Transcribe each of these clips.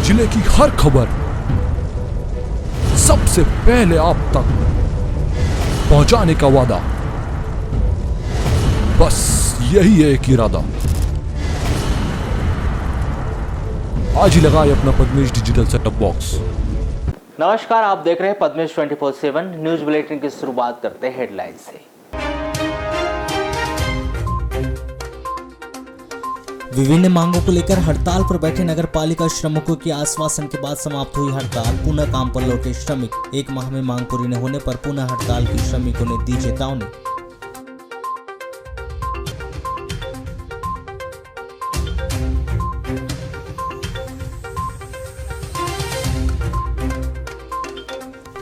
जिले की हर खबर सबसे पहले आप तक पहुंचाने का वादा, बस यही है एक इरादा। आज ही लगाए अपना पद्मेश डिजिटल सेटअप बॉक्स। नमस्कार, आप देख रहे हैं पद्मेश 24/7 न्यूज बुलेटिन की शुरुआत करते हैं हेडलाइन से। विभिन्न मांगों को लेकर हड़ताल पर बैठे नगर पालिका श्रमिकों के आश्वासन के बाद समाप्त हुई हड़ताल। पुनः काम पर लौटे श्रमिक। एक माह में मांग पूरी न होने पर पुनः हड़ताल की श्रमिकों ने दी चेतावनी।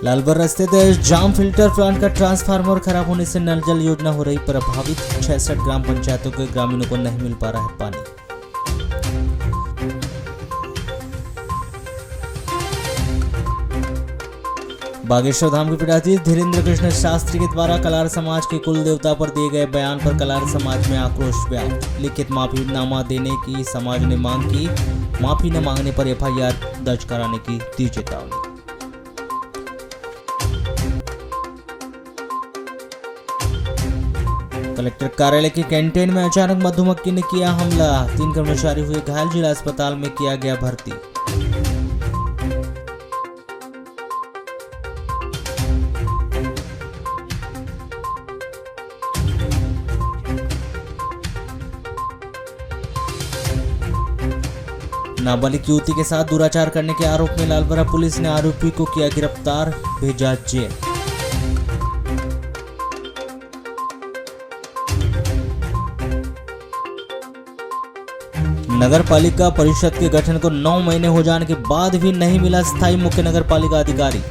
लालबर्रा स्थित जाम फिल्टर प्लांट का ट्रांसफार्मर खराब होने से नल जल योजना हो रही प्रभावित। 66 ग्राम पंचायतों के ग्रामीणों को नहीं मिल पा रहा है पानी। बागेश्वर धाम के पीठाधीश धीरेन्द्र कृष्ण शास्त्री के द्वारा कलार समाज के कुल देवता पर दिए गए बयान पर कलार समाज में आक्रोश व्याप्त। लिखित माफीनामा देने की समाज ने मांग की। माफी न मांगने पर एफआईआर दर्ज कराने की दी चेतावनी। कलेक्टर कार्यालय के कैंटीन में अचानक मधुमक्खी ने किया हमला। 3 कर्मचारी हुए घायल। जिला अस्पताल में किया गया भर्ती। नाबालिग युवती के साथ दुराचार करने के आरोप में लालबर्रा पुलिस ने आरोपी को किया गिरफ्तार, भेजा जेल। नगर पालिका परिषद के गठन को 9 महीने हो जाने के बाद भी नहीं मिला स्थायी मुख्य नगर पालिका अधिकारी।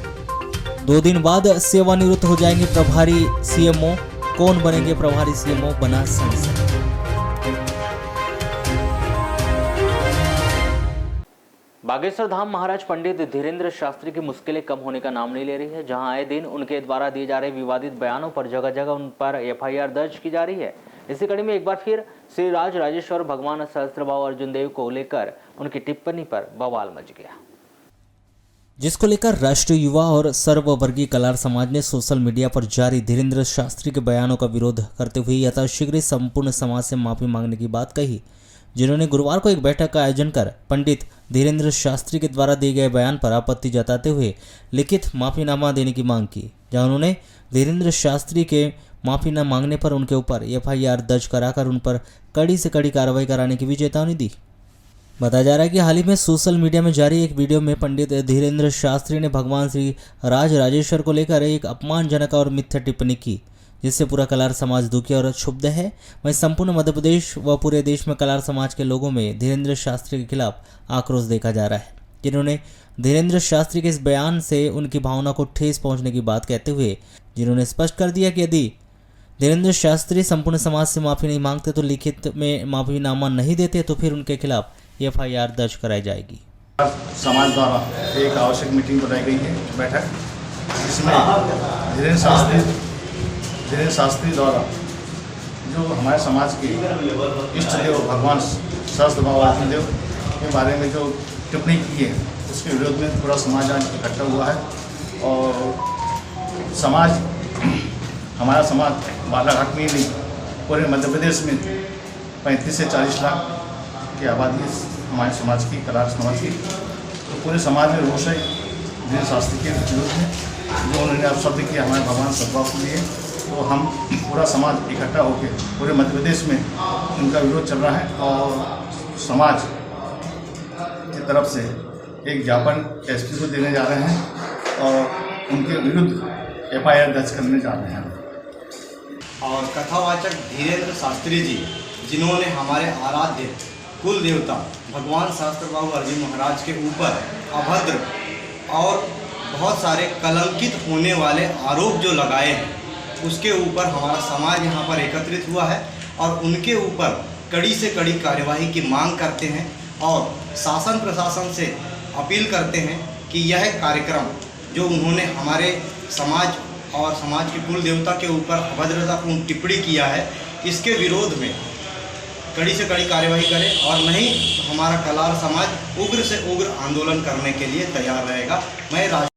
2 दिन बाद सेवानिवृत्त हो जाएंगे प्रभारी सीएमओ। कौन बनेंगे प्रभारी सीएमओ, बना संशय। बागेश्वर धाम महाराज पंडित धीरेन्द्र शास्त्री की मुश्किलें कम होने का नाम नहीं ले रही है। जहां आए दिन उनके द्वारा दिए जा रहे विवादित बयानों पर जगह जगह उन पर एफआईआर दर्ज की जा रही है। इसी कड़ी में एक बार फिर श्री राज राजेश्वर भगवान सहस्त्रबाहु अर्जुन देव को लेकर उनकी टिप्पणी पर बवाल मच गया, जिसको लेकर राष्ट्रीय युवा और सर्ववर्गीय कलार समाज ने सोशल मीडिया पर जारी धीरेन्द्र शास्त्री के बयानों का विरोध करते हुए यथाशीघ्र संपूर्ण समाज से माफी मांगने की बात कही। जिन्होंने गुरुवार को एक बैठक का आयोजन कर पंडित धीरेन्द्र शास्त्री के द्वारा दिए गए बयान पर आपत्ति जताते हुए लिखित माफीनामा देने की मांग की। जहां उन्होंने धीरेन्द्र शास्त्री के माफी न मांगने पर उनके ऊपर एफआईआर दर्ज कराकर उन पर कड़ी से कड़ी कार्रवाई कराने की भी चेतावनी दी। बताया जा रहा है कि हाल ही में सोशल मीडिया में जारी एक वीडियो में पंडित धीरेन्द्र शास्त्री ने भगवान श्री राज राजेश्वर को लेकर एक अपमानजनक और मिथ्या टिप्पणी की, जिससे पूरा कलार समाज दुखी और क्षुब्ध है। वहीं संपूर्ण मध्य प्रदेश व पूरे देश में कलार समाज के लोगों में धीरेन्द्र शास्त्री के खिलाफ आक्रोश देखा जा रहा है, जिन्होंने धीरेन्द्र शास्त्री के इस बयान से उनकी भावना को ठेस पहुंचने की बात कहते हुए जिन्होंने स्पष्ट कर दिया कि यदि धीरेन्द्र शास्त्री संपूर्ण समाज से माफी नहीं मांगते तो लिखित में माफीनामा नहीं देते तो फिर उनके खिलाफ एफआईआर दर्ज कराई जाएगी। समाज द्वारा एक आवश्यक मीटिंग बुलाई गई है, बैठक, जिसमें धीरेन्द्र शास्त्री द्वारा जो हमारे समाज के इष्ट देव भगवान सहस्त्रबाहु अर्जुन देव के बारे में जो टिप्पणी की है उसके विरोध में पूरा समाज आज इकट्ठा हुआ है। और समाज, हमारा समाज बालाघाट में ही नहीं पूरे मध्य प्रदेश में 35 से 40 लाख की आबादी हमारे समाज की, कलार समाज की, तो पूरे समाज में रोष है धीरेन्द्र शास्त्री के विरोध में जो उन्होंने अब शब्द किया हमारे भगवान सद्भाव के लिए। तो हम पूरा समाज इकट्ठा होकर पूरे मध्य प्रदेश में उनका विरोध चल रहा है और समाज की तरफ से एक ज्ञापन एसपी को देने जा रहे हैं और उनके विरुद्ध एफआईआर दर्ज करने जा रहे हैं। और कथावाचक धीरेन्द्र शास्त्री जी, जिन्होंने हमारे आराध्य कुल देवता भगवान सहस्त्रबाहु अर्जुन महाराज के ऊपर अभद्र और बहुत सारे कलंकित होने वाले आरोप जो लगाए हैं, उसके ऊपर हमारा समाज यहाँ पर एकत्रित हुआ है और उनके ऊपर कड़ी से कड़ी कार्यवाही की मांग करते हैं और शासन प्रशासन से अपील करते हैं कि यह कार्यक्रम जो उन्होंने हमारे समाज और समाज के कुल देवता के ऊपर अभद्रतापूर्ण टिप्पणी किया है, इसके विरोध में कड़ी से कड़ी कार्रवाई करे और नहीं तो हमारा कलार समाज उग्र से उग्र आंदोलन करने के लिए तैयार रहेगा। मैं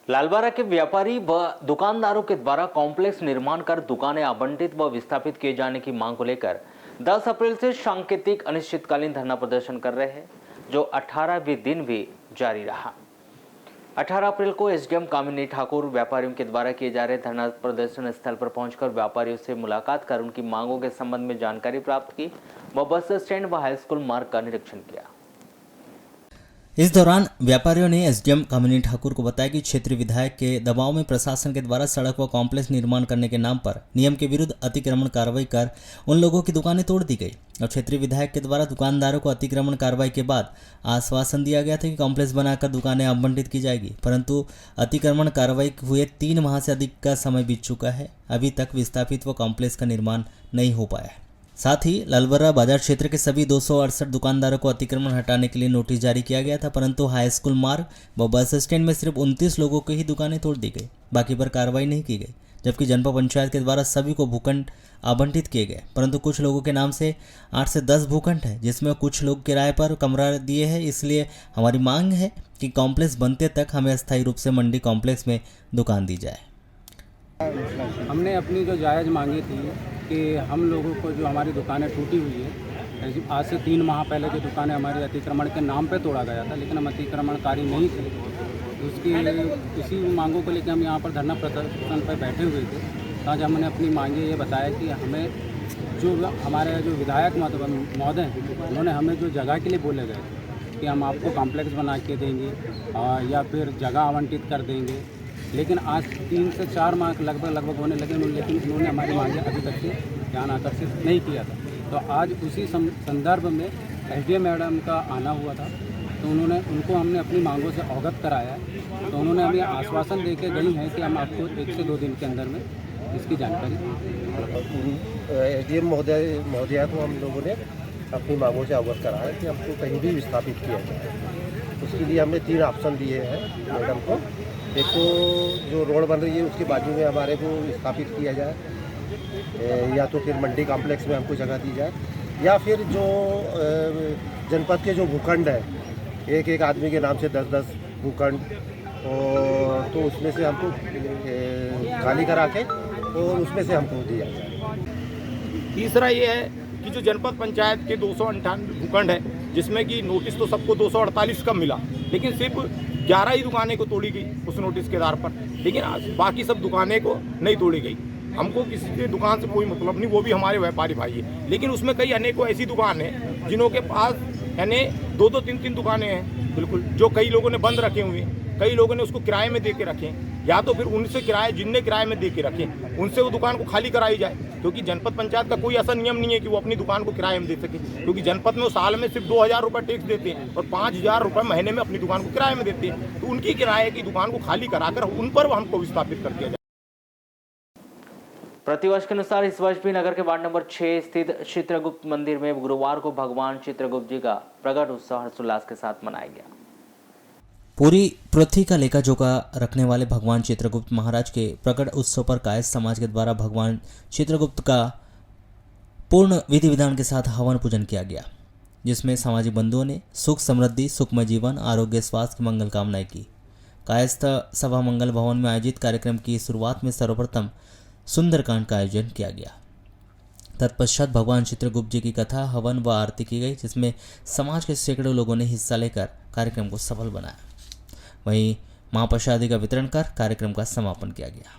लालबारा के व्यापारी व दुकानदारों के द्वारा कॉम्प्लेक्स निर्माण कर दुकानें आवंटित व विस्थापित किए जाने की मांग को लेकर 10 अप्रैल से सांकेतिक अनिश्चितकालीन धरना प्रदर्शन कर रहे हैं, जो 18वें दिन भी जारी रहा। 18 अप्रैल को एसडीएम कामिनी ठाकुर व्यापारियों के द्वारा किए जा रहे धरना प्रदर्शन स्थल पर पहुंचकर व्यापारियों से मुलाकात कर उनकी मांगों के संबंध में जानकारी प्राप्त की व बस स्टैंड व हाई स्कूल मार्ग का निरीक्षण किया। इस दौरान व्यापारियों ने एसडीएम कामिनी ठाकुर को बताया कि क्षेत्रीय विधायक के दबाव में प्रशासन के द्वारा सड़क व कॉम्प्लेक्स निर्माण करने के नाम पर नियम के विरुद्ध अतिक्रमण कार्रवाई कर उन लोगों की दुकानें तोड़ दी गई और क्षेत्रीय विधायक के द्वारा दुकानदारों को अतिक्रमण कार्रवाई के बाद आश्वासन दिया गया था कि कॉम्प्लेक्स बनाकर दुकानें आवंटित की जाएगी, परंतु अतिक्रमण कार्रवाई हुए 3 माह से अधिक का समय बीत चुका है। अभी तक विस्थापित व कॉम्प्लेक्स का निर्माण नहीं हो पाया है। साथ ही लालबर्रा बाजार क्षेत्र के सभी 268 दुकानदारों को अतिक्रमण हटाने के लिए नोटिस जारी किया गया था, परंतु हाई स्कूल मार्ग व बस स्टैंड में सिर्फ 29 लोगों की ही दुकानें तोड़ दी गई, बाकी पर कार्रवाई नहीं की गई। जबकि जनपद पंचायत के द्वारा सभी को भूखंड आवंटित किए गए, परंतु कुछ लोगों के नाम से 8 से 10 भूखंड है, जिसमें कुछ लोग किराए पर कमरा दिए हैं। इसलिए हमारी मांग है कि कॉम्प्लेक्स बनते तक हमें अस्थायी रूप से मंडी कॉम्प्लेक्स में दुकान दी जाए। हमने अपनी जो जायज़ मांगी थी कि हम लोगों को जो हमारी दुकानें टूटी हुई है, आज से 3 माह पहले जो दुकानें हमारी अतिक्रमण के नाम पे तोड़ा गया था, लेकिन हम अतिक्रमणकारी नहीं थे, इसी मांगों को लेकर हम यहाँ पर धरना प्रदर्शन पर बैठे हुए थे। आज हमने अपनी मांगे ये बताया कि हमें जो हमारे जो विधायक महोदय हैं, उन्होंने हमें जो जगह के लिए बोले गए कि हम आपको कॉम्प्लेक्स बना के देंगे या फिर जगह आवंटित कर देंगे, लेकिन आज 3 से 4 माह लगभग होने लगे, लेकिन उन्होंने हमारी मांगे अभी तक से ध्यान आकर्षित नहीं किया था। तो आज उसी संदर्भ में एसडीएम मैडम का आना हुआ था, तो उनको हमने अपनी मांगों से अवगत कराया। तो उन्होंने हमें आश्वासन दे के गई हैं कि हम आपको 1 से 2 दिन के अंदर में इसकी जानकारी एसडीएम महोदया को हम लोगों ने अपनी मांगों से अवगत कराया कि हमको कहीं भी विस्थापित किया जाए। उसके लिए हमने 3 ऑप्शन दिए हैं मैडम को। एक तो जो रोड बन रही है उसके बाजू में हमारे को स्थापित किया जाए, या तो फिर मंडी कॉम्प्लेक्स में हमको जगह दी जाए, या फिर जो जनपद के जो भूखंड है, एक आदमी के नाम से 10-10 भूखंड, और तो उसमें से हमको खाली करा के और उसमें से हमको दिया जाए। तीसरा ये है कि जो जनपद पंचायत के 258 भूखंड है, जिसमें कि नोटिस तो सबको 248 का मिला, लेकिन सिर्फ 11 ही दुकानें को तोड़ी गई उस नोटिस के आधार पर, लेकिन बाकी सब दुकानें को नहीं तोड़ी गई। हमको किसी के दुकान से कोई मतलब नहीं, वो भी हमारे व्यापारी भाई है, लेकिन उसमें कई अनेकों ऐसी दुकान है जिन्हों के पास यानी 2-2, 3-3 दुकानें हैं, बिल्कुल, जो कई लोगों ने बंद रखे हुए हैं, कई लोगों ने उसको किराए में दे के रखे, या तो फिर उनसे जिनने किराए में दे के रखे उनसे वो दुकान को खाली कराई जाए, क्योंकि जनपद पंचायत का कोई ऐसा नियम नहीं है कि वो अपनी दुकान को किराए में दे सके, क्योंकि जनपद में वो साल में सिर्फ 2000 रुपये टैक्स देते हैं और 5000 रुपये महीने में अपनी दुकान को किराए में देते हैं। तो उनकी किराए की दुकान को खाली कराकर उन पर हमको विस्थापित कर दिया जाए। प्रतिवर्ष के अनुसार इस वर्ष भी नगर के वार्ड नंबर 6 स्थित चित्रगुप्त मंदिर में गुरुवार को भगवान चित्रगुप्त जी का प्रकट उत्सव हर्षोल्लास के साथ मनाया गया। पूरी पृथ्वी का लेखा जोखा रखने वाले भगवान चित्रगुप्त महाराज के प्रकट उत्सव पर कायस्थ समाज के द्वारा भगवान चित्रगुप्त का पूर्ण विधि विधान के साथ हवन पूजन किया गया, जिसमें सामाजिक बंधुओं ने सुख समृद्धि, सुखमय जीवन, आरोग्य, स्वास्थ्य की मंगल कामनाएं की। कायस्थ सभा मंगल भवन में आयोजित कार्यक्रम की शुरुआत में सर्वप्रथम सुंदरकांड का आयोजन किया गया। तत्पश्चात भगवान चित्रगुप्त जी की कथा, हवन व आरती की गई, जिसमें समाज के सैकड़ों लोगों ने हिस्सा लेकर कार्यक्रम को सफल बनाया। वहीं महाप्रसादी का वितरण कर कार्यक्रम का समापन किया गया।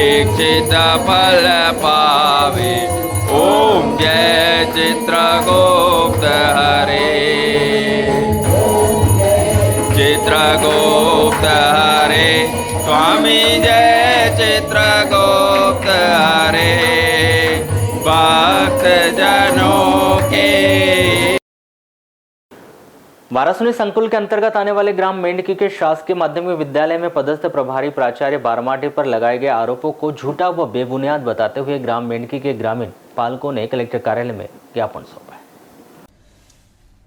इच्छित फल पावे। ओम जय चित्रगुप्त हरे, चित्रगुप्त हरे, स्वामी जय चित्रगुप्त हरे, भक्त जनों के। वारासुनी संकुल के अंतर्गत आने वाले ग्राम मेंढकी के शासकीय माध्यमिक विद्यालय में पदस्थ प्रभारी प्राचार्य बारमाटे पर लगाए गए आरोपों को झूठा व बेबुनियाद बताते हुए ग्राम मेंढकी के ग्रामीण पालकों ने कलेक्टर कार्यालय में ज्ञापन सौंपा,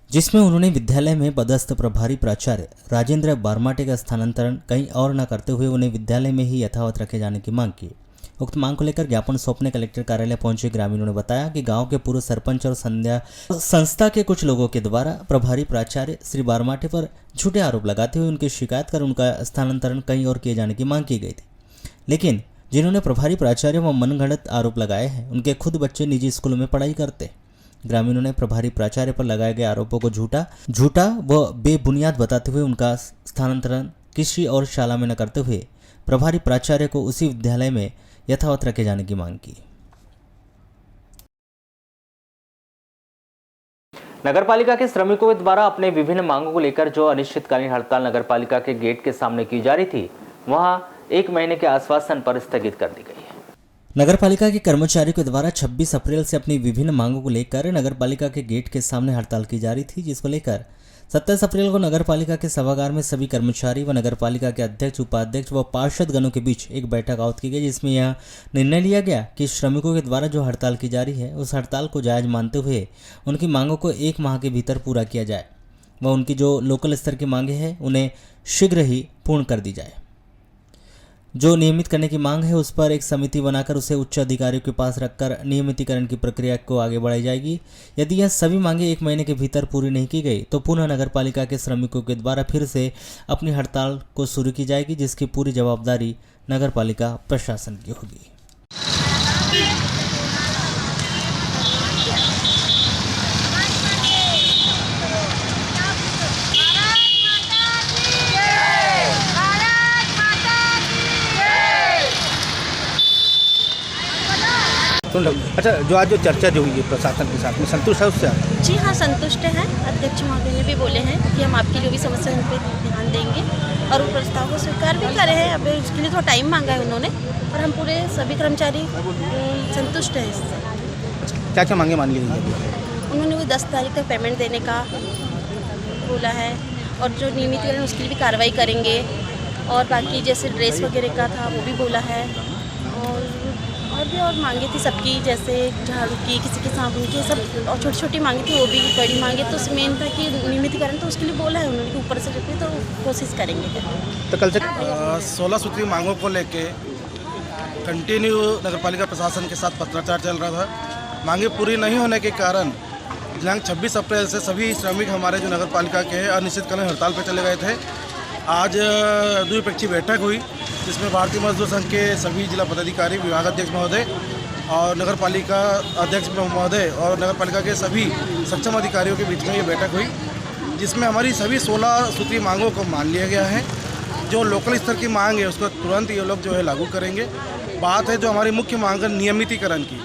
जिसमें उन्होंने विद्यालय में पदस्थ प्रभारी प्राचार्य राजेंद्र बारमाटे का स्थानांतरण कहीं और न करते हुए उन्हें विद्यालय में ही यथावत रखे जाने की मांग की। उक्त मांग को लेकर ज्ञापन सौंपने कलेक्टर कार्यालय पहुंचे ग्रामीणों ने बताया कि गांव के पूर्व सरपंच और संस्था के कुछ लोगों के द्वारा प्रभारी प्राचार्य श्री बारमाटे पर झूठे आरोप लगाते हुए उनकी शिकायत कर उनका स्थानांतरण कहीं और किए जाने की मांग की गई थी। लेकिन जिन्होंने प्रभारी प्राचार्य व मनगढ़ंत आरोप लगाए हैं उनके खुद बच्चे निजी स्कूलों में पढ़ाई करते। ग्रामीणों ने प्रभारी प्राचार्य पर लगाए गए आरोपों को झूठा व बेबुनियाद बताते हुए उनका स्थानांतरण किसी और शाला में न करते हुए प्रभारी प्राचार्य को उसी विद्यालय में यथावत रखे जाने की मांग की। नगरपालिका के श्रमिकों के द्वारा अपने विभिन्न मांगों को लेकर जो अनिश्चितकालीन हड़ताल नगरपालिका के गेट के सामने की जा रही थी, वहां 1 महीने के आश्वासन पर स्थगित कर दी गई है। नगरपालिका के कर्मचारियों के द्वारा 26 अप्रैल से अपनी विभिन्न मांगों को लेकर नगरपालिका के गेट के सामने हड़ताल की जा रही थी, जिसको लेकर 27 अप्रैल को नगरपालिका के सभागार में सभी कर्मचारी व नगरपालिका के अध्यक्ष, उपाध्यक्ष व पार्षदगणों के बीच एक बैठक आयोजित की गई, जिसमें यह निर्णय लिया गया कि श्रमिकों के द्वारा जो हड़ताल की जा रही है उस हड़ताल को जायज मानते हुए उनकी मांगों को 1 माह के भीतर पूरा किया जाए व उनकी जो लोकल स्तर की मांगे हैं उन्हें शीघ्र ही पूर्ण कर दी जाए। जो नियमित करने की मांग है उस पर एक समिति बनाकर उसे उच्च अधिकारियों के पास रखकर नियमितीकरण की प्रक्रिया को आगे बढ़ाई जाएगी। यदि यह सभी मांगे 1 महीने के भीतर पूरी नहीं की गई तो पुनः नगरपालिका के श्रमिकों के द्वारा फिर से अपनी हड़ताल को शुरू की जाएगी, जिसकी पूरी जवाबदारी नगरपालिका प्रशासन की होगी। अच्छा, जो आज जो चर्चा जो हुई है प्रशासन के साथ में, संतुष्ट है उससे? जी हाँ, संतुष्ट हैं। अध्यक्ष महोदय ने भी बोले हैं कि हम आपकी जो भी समस्या है उन पर ध्यान देंगे और उस प्रस्ताव को स्वीकार भी करे हैं। अब उसके लिए थोड़ा टाइम मांगा है उन्होंने और हम पूरे सभी कर्मचारी संतुष्ट हैं इससे। क्या क्या मांगे मान ली गई? उन्होंने वो 10 तारीख तक पेमेंट देने का बोला है और जो नियमितीकरण उसके लिए भी कार्रवाई करेंगे और बाकी जैसे ड्रेस वगैरह का था वो भी बोला है और भी और मांगे थी सबकी, जैसे झाड़ू की, किसी के साबुन की, सब और छोटी छोटी मांगे थी, वो भी बड़ी मांगे। तो मेन था कि नियमितीकरण तो उसके लिए बोला है उन्होंने कि ऊपर से जो तो कोशिश करेंगे। तो कल से 16 सूत्री मांगों को लेके कंटिन्यू नगरपालिका प्रशासन के साथ पत्राचार चल रहा था। मांगे पूरी नहीं होने के कारण दिनांक 26 अप्रैल से सभी श्रमिक हमारे जो नगरपालिका के हैं अनिश्चितकालीन हड़ताल पर चले गए थे। आज द्विपक्षीय बैठक हुई जिसमें भारतीय मजदूर संघ के सभी जिला पदाधिकारी, विभागाध्यक्ष महोदय और नगरपालिका अध्यक्ष महोदय और नगरपालिका के सभी सक्षम अधिकारियों के बीच में ये बैठक हुई, जिसमें हमारी सभी 16 सूत्री मांगों को मान लिया गया है। जो लोकल स्तर की मांग है उसको तुरंत ये लोग जो है लागू करेंगे। बात है जो हमारी मुख्य मांग है नियमितीकरण की,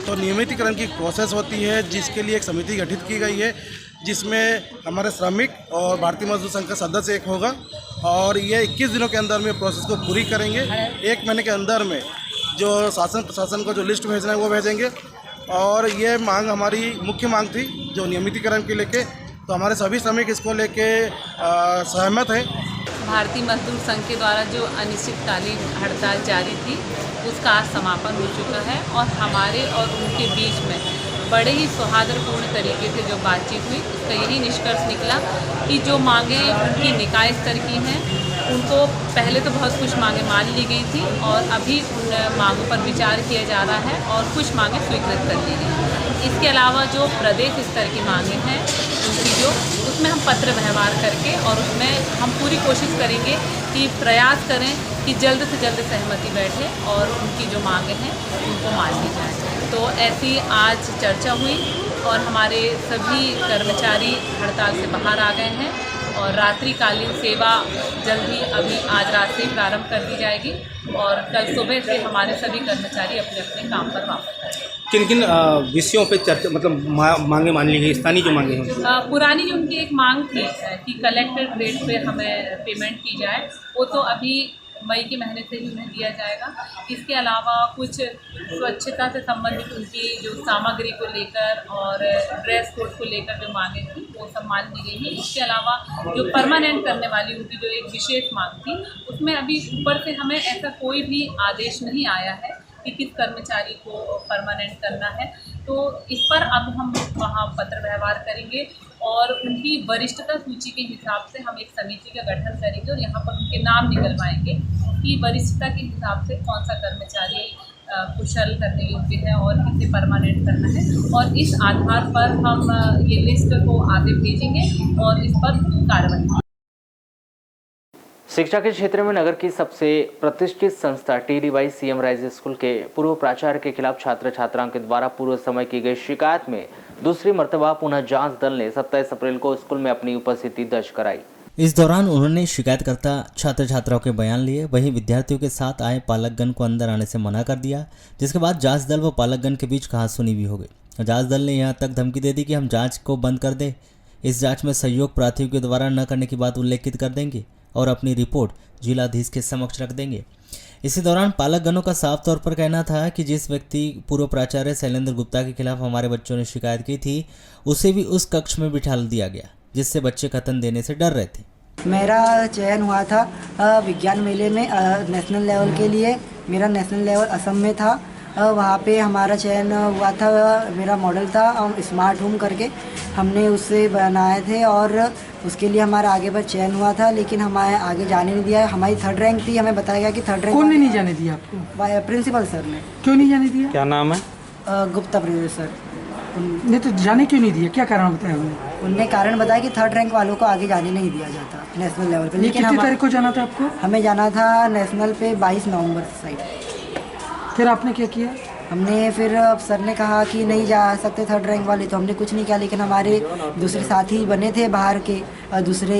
तो नियमितीकरण की प्रोसेस होती है जिसके लिए एक समिति गठित की गई है, जिसमें हमारे श्रमिक और भारतीय मजदूर संघ का सदस्य एक होगा और ये 21 दिनों के अंदर में प्रोसेस को पूरी करेंगे। 1 महीने के अंदर में जो शासन प्रशासन को जो लिस्ट भेजना है वो भेजेंगे। और ये मांग हमारी मुख्य मांग थी जो नियमितीकरण के लेके, तो हमारे सभी श्रमिक इसको लेके सहमत हैं। भारतीय मजदूर संघ के द्वारा जो अनिश्चितकालीन हड़ताल जारी थी उसका आज समापन हो चुका है और हमारे और उनके बीच में बड़े ही सौहार्दपूर्ण तरीके से जो बातचीत हुई उसका यही निष्कर्ष निकला कि जो मांगें उनकी निकाय स्तर की हैं उनको पहले तो बहुत कुछ मांगें मान ली गई थी और अभी उन मांगों पर विचार किया जा रहा है और कुछ मांगें स्वीकृत कर ली गई। इसके अलावा जो प्रदेश स्तर की मांगें हैं उनकी जो उसमें हम पत्र व्यवहार करके और उसमें हम पूरी कोशिश करेंगे कि प्रयास करें कि जल्द से जल्द सहमति बैठे और उनकी जो मांगें हैं उनको मान ली जाए। तो ऐसी आज चर्चा हुई और हमारे सभी कर्मचारी हड़ताल से बाहर आ गए हैं और रात्रिकालीन सेवा जल्द ही अभी आज रात से प्रारंभ कर दी जाएगी और कल सुबह से हमारे सभी कर्मचारी अपने अपने काम पर वापस आएंगे। किन किन विषयों पे चर्चा मतलब मांगे मान ली गई, स्थानीय जो मांगे हैं? पुरानी जो उनकी एक मांग थी कि कलेक्टर रेट पे हमें पेमेंट की जाए, वो तो अभी मई के महीने से ही उन्हें दिया जाएगा। इसके अलावा कुछ स्वच्छता से संबंधित उनकी जो सामग्री को लेकर और ड्रेस कोड को लेकर जो मांगे थी वो सब मान ली गई है। इसके अलावा जो परमानेंट करने वाली उनकी जो एक विशेष मांग थी उसमें अभी ऊपर से हमें ऐसा कोई भी आदेश नहीं आया है कि किस कर्मचारी को परमानेंट करना है, तो इस पर अब हम वहाँ पत्र व्यवहार करेंगे और उनकी वरिष्ठता सूची के हिसाब से हम एक समिति का गठन करेंगे और यहाँ पर उनके नाम निकलवाएंगे कि वरिष्ठता के हिसाब से कौन सा कर्मचारी कुशल करने योग्य है और किसे परमानेंट करना है, और इस आधार पर हम ये लिस्ट को आगे भेजेंगे और इस पर कार्रवाई। शिक्षा के क्षेत्र में नगर की सबसे प्रतिष्ठित संस्था TDY CM राइज स्कूल के पूर्व प्राचार्य के खिलाफ छात्र छात्राओं के द्वारा पूर्व समय की गई शिकायत में दूसरी मर्तबा पुनः जांच दल ने 27 अप्रैल को स्कूल में अपनी उपस्थिति दर्ज कराई। इस दौरान उन्होंने शिकायतकर्ता छात्र छात्राओं के बयान लिए, वहीं विद्यार्थियों के साथ आए पालकगण को अंदर आने से मना कर दिया, जिसके बाद जांच दल व पालकगण के बीच कहासुनी भी हो गई। जांच दल ने यहां तक धमकी दे दी कि हम जांच को बंद कर दें, इस जांच में सहयोग प्रार्थियों के द्वारा न करने की बात उल्लेखित कर देंगे और अपनी रिपोर्ट जिलाधीश के समक्ष रख देंगे। इसी दौरान पालकगणों का साफ तौर पर कहना था कि जिस व्यक्ति पूर्व प्राचार्य शैलेंद्र गुप्ता के खिलाफ हमारे बच्चों ने शिकायत की थी उसे भी उस कक्ष में बिठा दिया गया, जिससे बच्चे कथन देने से डर रहे थे। मेरा चयन हुआ था विज्ञान मेले में नेशनल लेवल के लिए। मेरा नेशनल लेवल असम में था, वहाँ पे हमारा चयन हुआ था। मेरा मॉडल था स्मार्ट होम करके, हमने उससे बनाए थे और उसके लिए हमारा आगे पर चयन हुआ था, लेकिन हमारे आगे जाने नहीं दिया। हमारी 3rd रैंक थी, हमें बताया गया कि 3rd रैंक। कौन ने नहीं जाने दिया आपको? प्रिंसिपल सर ने। क्यों नहीं जाने दिया? क्या नाम है? Gupta principal sir. नहीं तो जाने क्यों नहीं दिया, क्या कारण बताया उन्होंने? उनने कारण बताया कि 3rd रैंक वालों को आगे जाने नहीं दिया जाता नेशनल लेवल पे। लेकिन कितनी तारीख को जाना था आपको? हमें जाना था नेशनल पे 22 नवंबर साइड। फिर आपने क्या किया? हमने फिर सर ने कहा कि नहीं जा सकते 3rd रैंक वाले, तो हमने कुछ नहीं किया। लेकिन हमारे दूसरे साथी बने थे बाहर के, दूसरे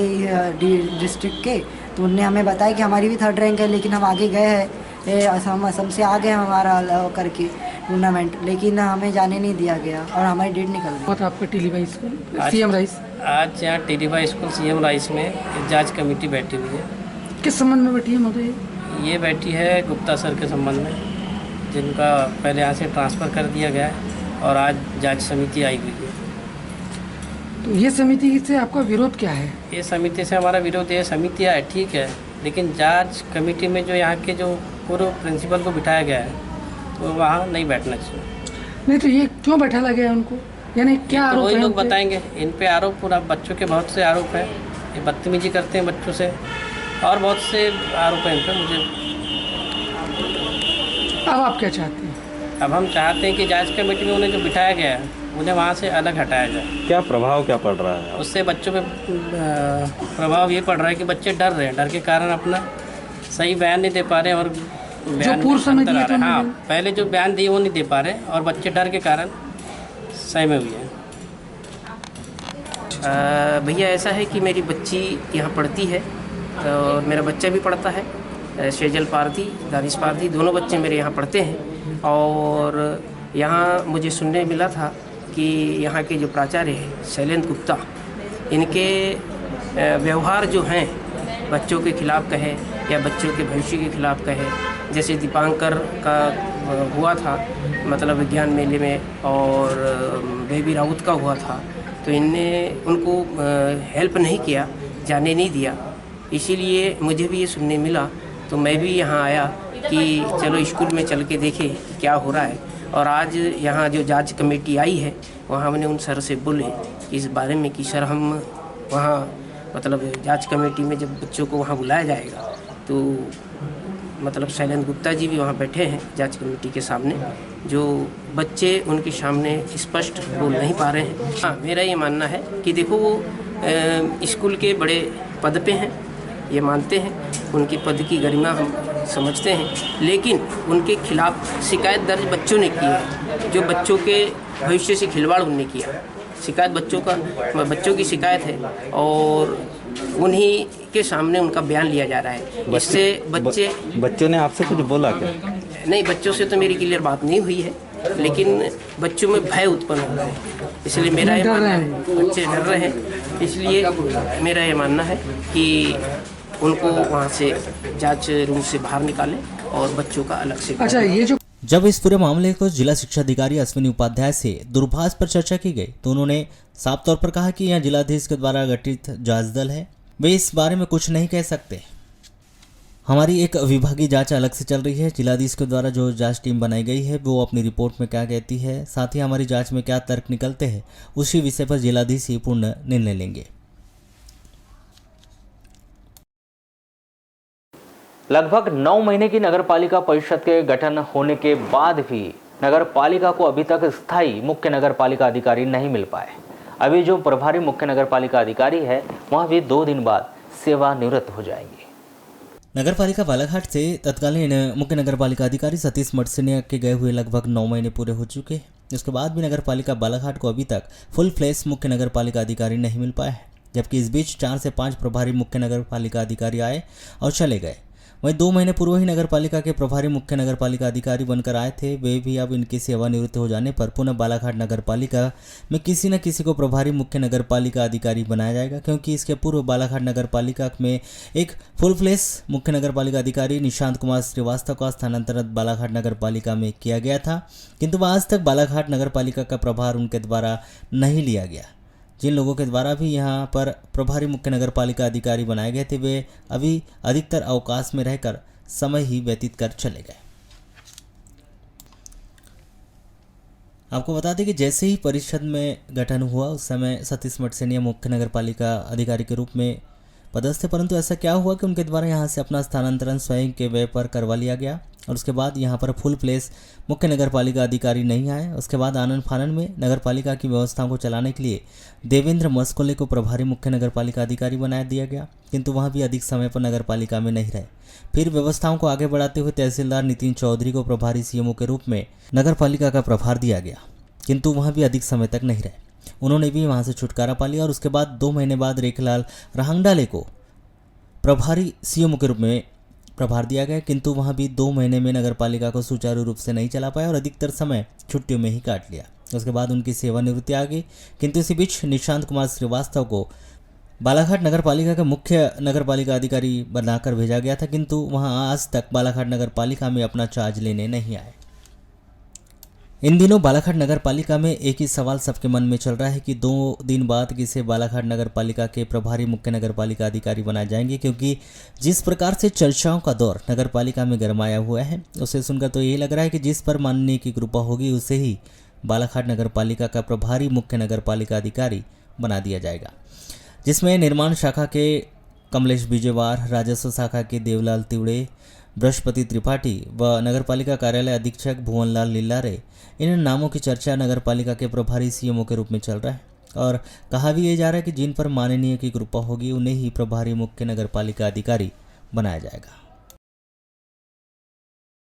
डिस्ट्रिक्ट के, तो उनने हमें बताया कि हमारी भी 3rd रैंक है, लेकिन हम आगे गए हैं, असम से आ गए हमारा करके टूर्नामेंट, लेकिन हमें जाने नहीं दिया गया और हमारी डेट निकल गई। तो आपका TDY स्कूल CM राइस? आज यहाँ TDY स्कूल CM राइस में जांच कमेटी बैठी हुई है। किस संबंध में बैठी है महोदय? ये बैठी है गुप्ता सर के संबंध में, जिनका पहले यहाँ से ट्रांसफ़र कर दिया गया है और आज जांच समिति आई हुई है। तो ये समिति से आपका विरोध क्या है? ये समिति से हमारा विरोध, ये समिति है ठीक है, लेकिन जांच कमेटी में जो यहाँ के जो पूर्व प्रिंसिपल को बिठाया गया है तो वहाँ नहीं बैठना चाहिए। नहीं तो ये क्यों बैठा गया उनको, यानी क्या आरोप है? वही लोग बताएंगे। इन पे आरोप पूरा बच्चों के बहुत से आरोप हैं, ये बदतमीजी करते हैं बच्चों से और बहुत से आरोप हैं इन पर। मुझे अब आप क्या चाहते हैं? अब हम चाहते हैं कि जांच कमेटी में उन्हें जो बिठाया गया है उन्हें वहाँ से अलग हटाया जाए। क्या प्रभाव क्या पड़ रहा है उससे? बच्चों पे प्रभाव ये पड़ रहा है कि बच्चे डर रहे हैं, डर के कारण अपना सही बयान नहीं दे पा रहे और बयान पूर्व समय दिए थे, हाँ पहले जो बयान दिए वो नहीं दे पा रहे और बच्चे डर के कारण सहमे हुए हैं। भैया ऐसा है कि मेरी बच्ची यहाँ पढ़ती है और मेरा बच्चा भी पढ़ता है, शेजल पारदी, दानिश पारदी, दोनों बच्चे मेरे यहाँ पढ़ते हैं। और यहाँ मुझे सुनने मिला था कि यहाँ के जो प्राचार्य हैं शैलेंद्र गुप्ता, इनके व्यवहार जो हैं बच्चों के खिलाफ कहे या बच्चों के भविष्य के खिलाफ कहे, जैसे दीपांकर का हुआ था मतलब विज्ञान मेले में और बेबी राउत का हुआ था, तो इनने उनको हेल्प नहीं किया, जाने नहीं दिया। इसीलिए मुझे भी ये सुनने मिला, तो मैं भी यहाँ आया कि चलो स्कूल में चल के देखें कि क्या हो रहा है। और आज यहाँ जो जांच कमेटी आई है वहाँ हमने उन सर से बोले इस बारे में कि सर हम वहाँ मतलब जांच कमेटी में जब बच्चों को वहाँ बुलाया जाएगा तो मतलब शैलेंद्र गुप्ता जी भी वहाँ बैठे हैं जांच कमेटी के सामने, जो बच्चे उनके सामने स्पष्ट बोल नहीं पा रहे हैं। हाँ, मेरा ये मानना है कि देखो वो स्कूल के बड़े पद पे हैं, ये मानते हैं, उनकी पद की गरिमा हम समझते हैं, लेकिन उनके खिलाफ शिकायत दर्ज बच्चों ने की है, जो बच्चों के भविष्य से खिलवाड़ उनने किया। शिकायत बच्चों की शिकायत है और उन्हीं के सामने उनका बयान लिया जा रहा है। इससे बच्चों ने आपसे कुछ बोला क्या? नहीं, बच्चों से तो मेरी क्लियर बात नहीं हुई है, लेकिन बच्चों में भय उत्पन्न हो रहा है, इसलिए मेरा ये मानना है, बच्चे डर रहे हैं, इसलिए मेरा ये मानना है कि उनको वहाँ से जांच रूम से बाहर निकालें और बच्चों का अलग से। अच्छा, ये जो जब इस पूरे मामले को जिला शिक्षा अधिकारी अश्विनी उपाध्याय से दूरभाष पर चर्चा की गई तो उन्होंने साफ तौर पर कहा कि यह जिलाधीश के द्वारा गठित जांच दल है, वे इस बारे में कुछ नहीं कह सकते। हमारी एक विभागीय जांच अलग से चल रही है। जिलाधीश के द्वारा जो जांच टीम बनाई गई है वो अपनी रिपोर्ट में क्या कहती है, साथ ही हमारी जांच में क्या तर्क निकलते हैं, उसी विषय पर जिलाधीश ही पूर्ण निर्णय लेंगे। लगभग 9 महीने की नगरपालिका परिषद के गठन होने के बाद भी नगरपालिका को अभी तक स्थायी मुख्य नगरपालिका अधिकारी नहीं मिल पाए। अभी जो प्रभारी मुख्य नगरपालिका अधिकारी है वह भी 2 दिन बाद सेवानिवृत्त हो जाएंगे। नगरपालिका बालाघाट से तत्कालीन मुख्य नगरपालिका अधिकारी सतीश मटसेनिया के गए हुए लगभग 9 महीने पूरे हो चुके हैं। इसके बाद भी नगरपालिका बालाघाट को अभी तक फुल फ्लेश मुख्य नगरपालिका अधिकारी नहीं मिल पाया है, जबकि इस बीच 4 से 5 प्रभारी मुख्य नगरपालिका अधिकारी आए और चले गए। वहीं 2 महीने पूर्व ही नगरपालिका के प्रभारी मुख्य नगरपालिका अधिकारी बनकर आए थे, वे भी अब इनकी सेवानिवृत्त हो जाने पर पुनः बालाघाट नगरपालिका में किसी न किसी को प्रभारी मुख्य नगरपालिका अधिकारी बनाया जाएगा, क्योंकि इसके पूर्व बालाघाट नगरपालिका में एक फुल फ्लेश मुख्य नगरपालिका अधिकारी निशांत कुमार श्रीवास्तव का स्थानांतरण बालाघाट नगरपालिका में किया गया था, किंतु आज तक बालाघाट नगरपालिका का प्रभार उनके द्वारा नहीं लिया गया। जिन लोगों के द्वारा भी यहाँ पर प्रभारी मुख्य नगरपालिका अधिकारी बनाए गए थे वे अभी अधिकतर अवकाश में रहकर समय ही व्यतीत कर चले गए। आपको बता दें कि जैसे ही परिषद में गठन हुआ उस समय सतीश मटसेनिया मुख्य नगरपालिका अधिकारी के रूप में पदस्थ थे, परंतु ऐसा क्या हुआ कि उनके द्वारा यहाँ से अपना स्थानांतरण स्वयं के व्यय पर करवा लिया गया और उसके बाद यहाँ पर फुल प्लेस मुख्य नगरपालिका अधिकारी नहीं आए। उसके बाद आनन फानन में नगरपालिका की व्यवस्थाओं को चलाने के लिए देवेंद्र मस्कोले को प्रभारी मुख्य नगरपालिका अधिकारी बना दिया गया, किंतु वहाँ भी अधिक समय पर नगरपालिका में नहीं रहे। फिर व्यवस्थाओं को आगे बढ़ाते हुए तहसीलदार नितिन चौधरी को प्रभारी सीएमओ के रूप में नगरपालिका का प्रभार दिया गया, किंतु वहाँ भी अधिक समय तक नहीं रहे। उन्होंने भी वहाँ से छुटकारा पा लिया और उसके बाद 2 महीने बाद रेखलाल रहांगडाले को प्रभारी सीएमओ के रूप में प्रभार दिया गया, किंतु वहाँ भी 2 महीने में नगरपालिका को सुचारू रूप से नहीं चला पाया और अधिकतर समय छुट्टियों में ही काट लिया। उसके बाद उनकी सेवानिवृत्ति आ गई, किंतु इसी बीच निशांत कुमार श्रीवास्तव को बालाघाट नगरपालिका का मुख्य नगरपालिका अधिकारी बनाकर भेजा गया था, किंतु वहाँ आज तक बालाघाट नगरपालिका में अपना चार्ज लेने नहीं आए। इन दिनों बालाघाट नगरपालिका में एक ही सवाल सबके मन में चल रहा है कि 2 दिन बाद किसे बालाघाट नगरपालिका के प्रभारी मुख्य नगरपालिका अधिकारी बनाए जाएंगे, क्योंकि जिस प्रकार से चर्चाओं का दौर नगरपालिका में गरमाया हुआ है उसे सुनकर तो यही लग रहा है कि जिस पर माननीय की कृपा होगी उसे ही बालाघाट नगरपालिका का प्रभारी मुख्य नगरपालिका अधिकारी बना दिया जाएगा, जिसमें निर्माण शाखा के कमलेश बिजेवार, राजस्व शाखा के देवलाल तिवड़े, बृहस्पति त्रिपाठी व नगरपालिका कार्यालय अधीक्षक भुवनलाल लिल्लारे, इन नामों की चर्चा नगरपालिका के प्रभारी सीएमओ के रूप में चल रहा है और कहा भी ये जा रहा है कि जिन पर माननीय की कृपा होगी उन्हें ही प्रभारी मुख्य नगरपालिका अधिकारी बनाया जाएगा।